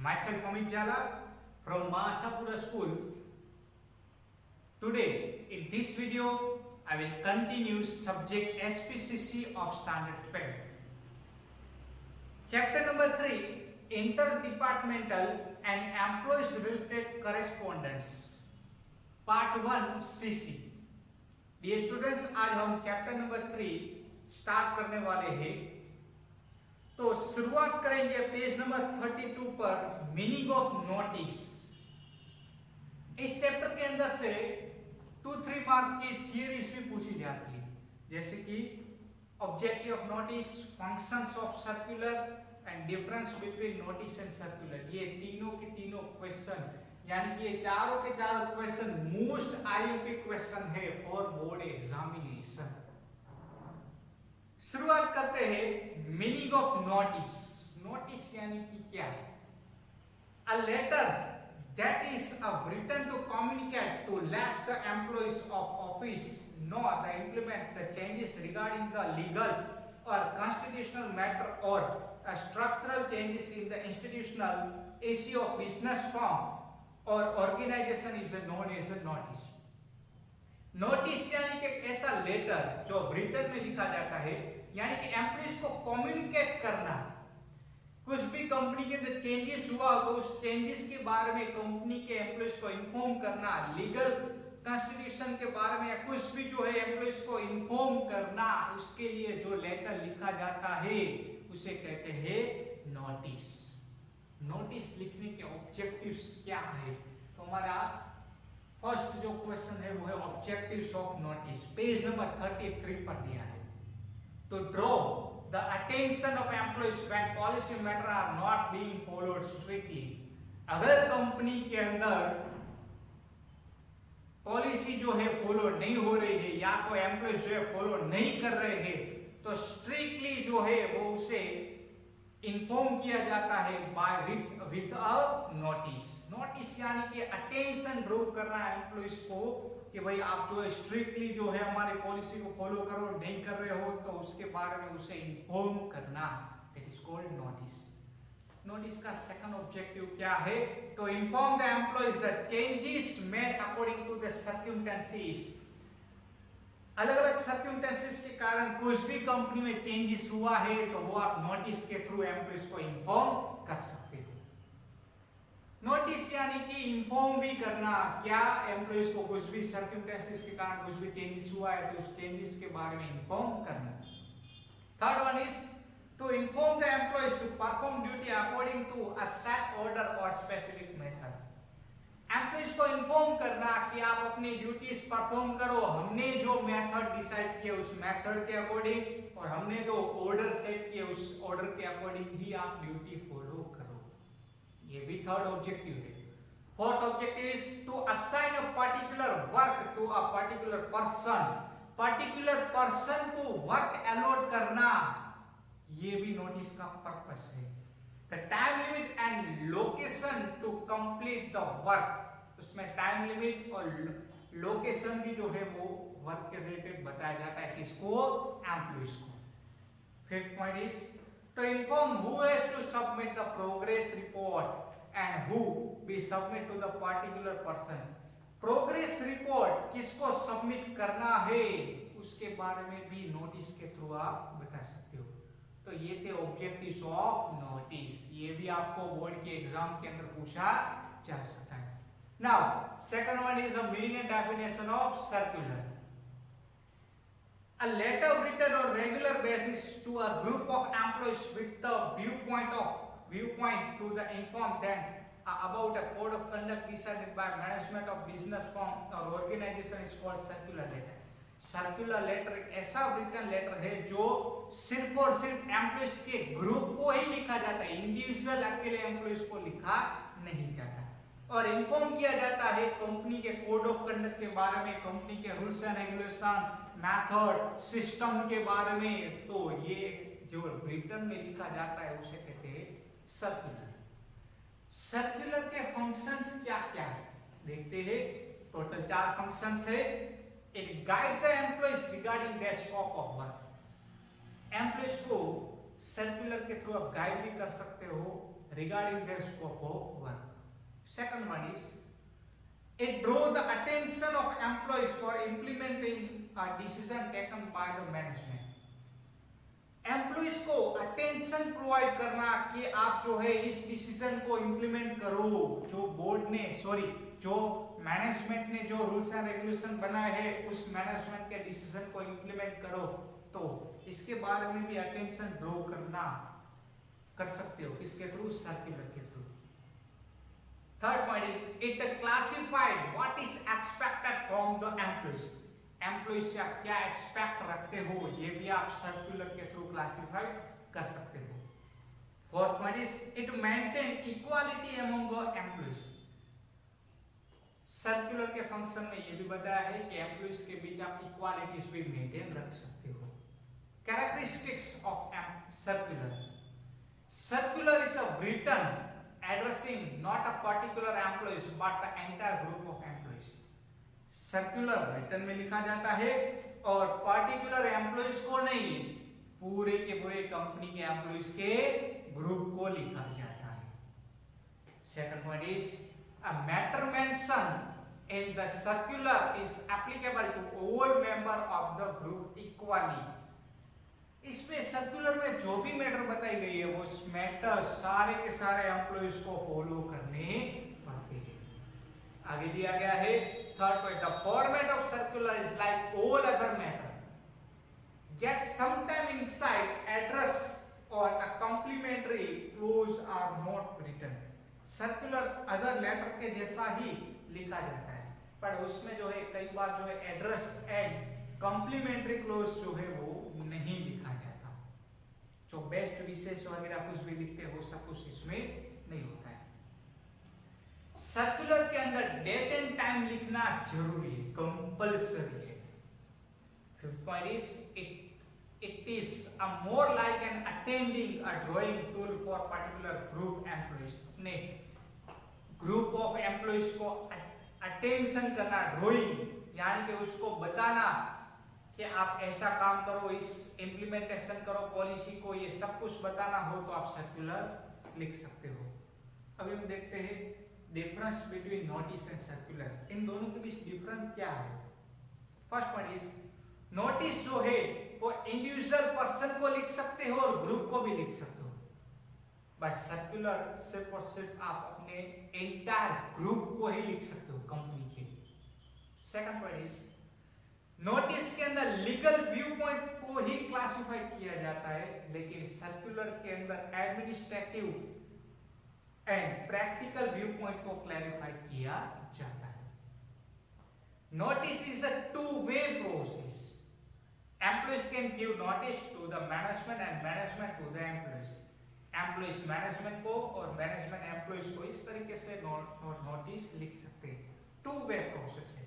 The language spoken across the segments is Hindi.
Myself Amit Jala from Mahasapura School. Today, in this video, I will continue subject SPCC of Standard 12. Chapter number 3, Interdepartmental and Employees Related Correspondence. Part 1 CC. Dear students, आज हम चैप्टर नंबर 3 स्टार्ट करने वाले हैं। तो शुरुआत करेंगे पेज नंबर 32 पर मीनिंग ऑफ नोटिस। इस चैप्टर के अंदर से 2-3 मार्क की थियरीज भी पूछी जाती है, जैसे कि objective of notice, functions of circular and difference between notice and circular. ये तीनों के तीनों क्वेश्चन, यानी कि ये चारों के चारों क्वेश्चन मोस्ट आईएमपी क्वेश्चन है फॉर बोर्ड एग्जामिनेशन। शुरुआत करते हैं मीनिंग ऑफ नोटिस। नोटिस यानी कि क्या है? A letter that is written to communicate to let the employees of office know the implement the changes regarding the legal or constitutional matter or structural changes in the institutional issue of business firm or organization is known as a notice. Notice यानी कि एक ऐसा लेटर जो रिटन में लिखा जाता है, यानी कि एम्प्लॉइज को कम्युनिकेट करना। कुछ भी कंपनी के अंदर चेंजेस हुआ तो उस चेंजेस के बारे में कंपनी के एम्प्लॉइज को इन्फॉर्म करना, लीगल कॉन्स्टिट्यूशन के बारे में या कुछ भी जो है एम्प्लॉइज को इन्फॉर्म करना, उसके लिए जो लेटर लिखा जाता है उसे कहते हैं नोटिस। नोटिस लिखने के ऑब्जेक्टिव्स क्या है? तो हमारा फर्स्ट जो क्वेश्चन है वो है objectives of notice. Page number 33 पर दिया है। तो draw the attention of employees when policy matter are not being followed strictly. अगर कंपनी के अंदर पॉलिसी जो है फॉलो नहीं हो रही है या तो एम्प्लॉइज जो है फॉलो नहीं कर रहे हैं, तो स्ट्रिक्टली जो है वो उसे इन्फॉर्म किया जाता है by with a notice. Notice यानी कि अटेंशन ड्रॉ करना एम्प्लॉइज को कि भाई आप जो है स्ट्रिक्टली जो है हमारी पॉलिसी को फॉलो करो, नहीं कर रहे हो तो उसके बारे में उसे इन्फॉर्म करना, that is called notice. Notice का सेकंड ऑब्जेक्टिव क्या है? तो inform the employees the changes made according to the circumstances. अलग अलग सर्कमस्टेंसेस के कारण कुछ भी कंपनी में चेंजेस हुआ है तो वो आप नोटिस के थ्रू एम्प्लॉइज को इन्फॉर्म कर सकते हो। नोटिस यानी कि इन्फॉर्म भी करना, क्या एम्प्लॉइज को कुछ भी सर्कमस्टेंसेस के कारण कुछ भी चेंजेस हुआ है तो उस चेंजेस के बारे में इन्फॉर्म करना। Third one is to inform the employees to perform duty according to a set order और स्पेसिफिक मेथड। एम्प्लॉइज को इन्फॉर्म करना कि आप अपनी ड्यूटीज परफॉर्म करो, हमने जो मेथड डिसाइड किया उस मेथड के अकॉर्डिंग और हमने जो ऑर्डर सेट किया उस ऑर्डर के अकॉर्डिंग ही आप ड्यूटी फॉलो करो। ये भी थर्ड ऑब्जेक्टिव है। Fourth objective is to assign a particular work to a particular person. Particular person को वर्क अलॉट करना, ये भी नोटिस का पर्पस है। The time limit and location to complete the work, उसमें टाइम लिमिट और लोकेशन भी जो है वो वर्क के रिलेटेड बताया जाता है किसको? एम्प्लॉइज को। Fifth point is to inform who has to submit the progress report and who be submit to the particular person. Progress report किसको सबमिट करना है उसके बारे में भी नोटिस के थ्रू आप बता सकते हो। तो ये थे ऑब्जेक्टिव्स ऑफ नोटिस। ये भी आपको बोर्ड के एग्जाम के अंदर पूछा जा सकता है। Now second one is the meaning and definition of circular. A letter written on regular basis to a group of employees with the viewpoint to the inform them about a code of conduct decided by management of business firm or organization is called circular letter. Circular letter एक ऐसा रिटन लेटर है जो सिर्फ और सिर्फ एम्प्लॉइज के ग्रुप को ही लिखा जाता है, इंडिविजुअल अकेले एम्प्लॉइज को लिखा नहीं जाता। और इन्फॉर्म किया जाता है कंपनी के कोड ऑफ कंडक्ट के बारे में, कंपनी के rules and regulation, method, system के बारे में। तो ये जो रिटन में लिखा जाता है उसे कहते हैं सर्कुलर। सर्कुलर के फंक्शंस क्या क्या है देखते हैं। टोटल 4 फंक्शंस है। It guide the employees regarding their scope of work. Employees को सर्कुलर के थ्रू आप गाइड भी कर सकते हो, regarding their scope of work. Second one is it draw the attention of employees for implementing a decision taken by the management. Employees को अटेंशन प्रोवाइड करना कि आप जो है इस डिसीजन को इंप्लीमेंट करो, जो बोर्ड ने जो मैनेजमेंट ने जो रूल्स एंड रेगुलेशन बनाए हैं उस मैनेजमेंट के डिसीजन को इंप्लीमेंट करो, तो इसके बारे में भी अटेंशन ड्रॉ करना कर सकते हो किसके थ्रू, सर्कुलर के through. Third point is it classified what is expected from the employees. Employees से आप क्या एक्सपेक्ट रखते हो ये भी आप सर्कुलर के थ्रू क्लासिफाई कर सकते हो. Fourth point is it maintain equality among the employees. Circular के फंक्शन में ये भी बताया है कि एम्प्लॉइज के बीच आप इक्वालिटीज भी मेंटेन रख सकते हो. Characteristics of circular. Circular is a written addressing not a particular employees but the entire group of employees. Circular return में लिखा जाता है और पर्टिकुलर एम्प्लॉइज को नहीं, पूरे के पूरे कंपनी के एम्प्लॉइज के ग्रुप को लिखा जाता है. Second point is a matter mention in the circular is applicable to all member of the group equally. इसमें सर्कुलर में जो भी मैटर बताई गई है वो मैटर सारे के सारे एम्प्लॉइज को फॉलो करने पड़ते हैं. आगे दिया गया है third point, the format of circular is like all other matter, yet sometime inside address or a complimentary clause are not written. Circular other letter के जैसा ही लिखा जाता है, पर उसमें जो है कई बार जो है एड्रेस एंड कॉम्प्लीमेंट्री क्लोज जो है वो नहीं लिखा जाता. जो बेस्ट विशेष वगैरह कुछ भी लिखते हैं वो सब कुछ इसमें नहीं होता है. सर्कुलर के अंदर डेट एंड टाइम लिखना जरूरी है, कंपल्सरी है. Fifth point is it is a more like an attending a drawing tool for particular group employees. अपने ग्रुप ऑफ एम्प्लॉइज को अटेंशन करना, ड्राइंग यानी कि उसको बताना कि आप ऐसा काम करो, इस इंप्लीमेंटेशन करो पॉलिसी को, ये सब कुछ बताना हो तो आप सर्कुलर लिख सकते हो. अभी हम देखते हैं difference between notice and circular. इन दोनों के बीच डिफरेंस क्या है. फर्स्ट पॉइंट इज नोटिस जो है वो इंडिविजुअल पर्सन को लिख सकते हो और ग्रुप को भी लिख सकते हो, बट सर्कुलर सिर्फ और सिर्फ आप अपने एंटायर ग्रुप को ही लिख सकते हो कंपनी के. सेकंड पॉइंट इज नोटिस के अंदर लीगल व्यू पॉइंट को ही क्लासिफाई किया जाता है, लेकिन सर्कुलर के अंदर administrative and practical view point को क्लैरिफाई किया जाता है. Notice is a two way process. Employees can give notice to the management and management to the employees. Employees management को और मैनेजमेंट एम्प्लॉइज को इस तरीके से नोटिस लिख सकते हैं. टू वे प्रोसेस है.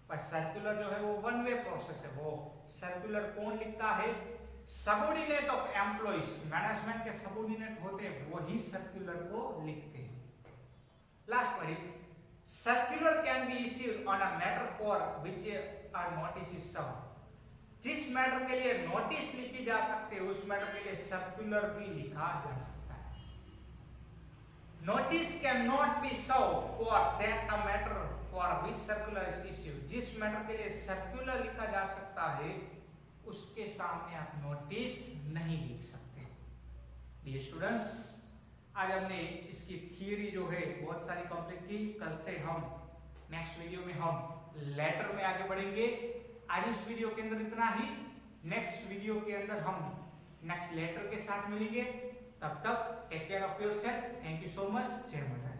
पर सर्कुलर जो है वो वन वे प्रोसेस है. वो सर्कुलर कौन लिखता है, सबऑर्डिनेट ऑफ एम्प्लॉइज, मैनेजमेंट के सबऑर्डिनेट होते हैं वही सर्कुलर को लिखते हैं. Last point is circular can be issued on a matter for which a notice is served. जिस मैटर के लिए नोटिस लिखी जा सकती है उस मैटर के लिए सर्कुलर भी लिखा जा सकता है. Notice can not be served for that a matter for which circular is issued. जिस मैटर के लिए सर्कुलर लिखा जा सकता है उसके सामने आप नोटिस नहीं लिख सकते. डियर स्टूडेंट्स, आज हमने इसकी थियरी जो है बहुत सारी कंप्लीट की. कल से हम नेक्स्ट वीडियो में हम लेटर में आगे बढ़ेंगे. आज इस वीडियो के अंदर इतना ही. नेक्स्ट वीडियो के अंदर हम नेक्स्ट लेटर के साथ मिलेंगे. तब तक take care of yourself. Thank you so much. जय माता.